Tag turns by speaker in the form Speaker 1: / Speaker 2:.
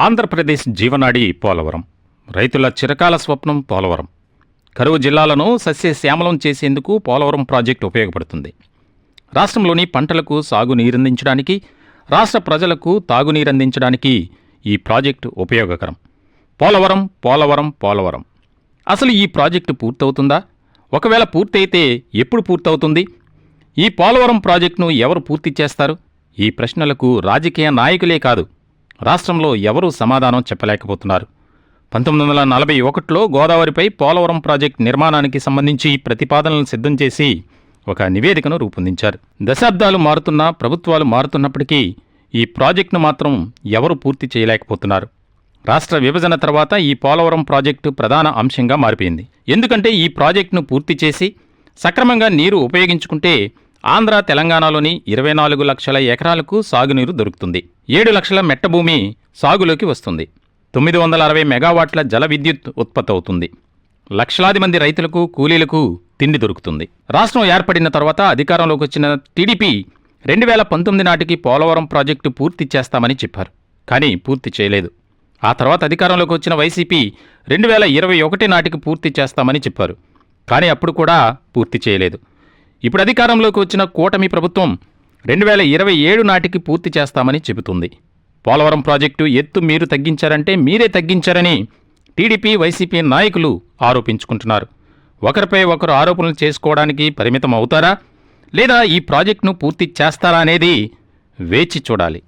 Speaker 1: ఆంధ్రప్రదేశ్ జీవనాడి పోలవరం. రైతుల చిరకాల స్వప్నం పోలవరం. కరువు జిల్లాలను సస్యశ్యామలం చేసేందుకు పోలవరం ప్రాజెక్టు ఉపయోగపడుతుంది. రాష్ట్రంలోని పంటలకు సాగునీరందించడానికి, రాష్ట్ర ప్రజలకు తాగునీరందించడానికి ఈ ప్రాజెక్టు ఉపయోగకరం. పోలవరం పోలవరం పోలవరం. అసలు ఈ ప్రాజెక్టు పూర్తవుతుందా? ఒకవేళ పూర్తయితే ఎప్పుడు పూర్తవుతుంది? ఈ పోలవరం ప్రాజెక్టును ఎవరు పూర్తి చేస్తారు? ఈ ప్రశ్నలకు రాజకీయ నాయకులే కాదు, రాష్ట్రంలో ఎవరూ సమాధానం చెప్పలేకపోతున్నారు. 1941లో గోదావరిపై పోలవరం ప్రాజెక్టు నిర్మాణానికి సంబంధించి ప్రతిపాదనలను సిద్ధం చేసి ఒక నివేదికను రూపొందించారు. దశాబ్దాలు మారుతున్నా, ప్రభుత్వాలు మారుతున్నప్పటికీ ఈ ప్రాజెక్టును మాత్రం ఎవరూ పూర్తి చేయలేకపోతున్నారు. రాష్ట్ర విభజన తర్వాత ఈ పోలవరం ప్రాజెక్టు ప్రధాన అంశంగా మారిపోయింది. ఎందుకంటే ఈ ప్రాజెక్టును పూర్తి చేసి సక్రమంగా నీరు ఉపయోగించుకుంటే ఆంధ్ర, తెలంగాణలోని 24 లక్షల ఎకరాలకు సాగునీరు దొరుకుతుంది. 7 లక్షల మెట్టభూమి సాగులోకి వస్తుంది. 960 మెగావాట్ల జల విద్యుత్ ఉత్పత్తి అవుతుంది. లక్షలాది మంది రైతులకు, కూలీలకు తిండి దొరుకుతుంది. రాష్ట్రం ఏర్పడిన తర్వాత అధికారంలోకి వచ్చిన టీడీపీ 2019 నాటికి పోలవరం ప్రాజెక్టు పూర్తి చేస్తామని చెప్పారు. కానీ పూర్తి చేయలేదు. ఆ తర్వాత అధికారంలోకి వచ్చిన వైసీపీ 2021 నాటికి పూర్తి చేస్తామని చెప్పారు. కానీ అప్పుడు కూడా పూర్తి చేయలేదు. ఇప్పుడు అధికారంలోకి వచ్చిన కూటమి ప్రభుత్వం 2027 నాటికి పూర్తి చేస్తామని చెబుతుంది. పోలవరం ప్రాజెక్టు ఎత్తు మీరు తగ్గించారంటే మీరే తగ్గించారని టీడీపీ, వైసీపీ నాయకులు ఆరోపించుకుంటున్నారు. ఒకరిపై ఒకరు ఆరోపణలు చేసుకోవడానికి పరిమితం అవుతారా, లేదా ఈ ప్రాజెక్టును పూర్తి చేస్తారా అనేది వేచి చూడాలి.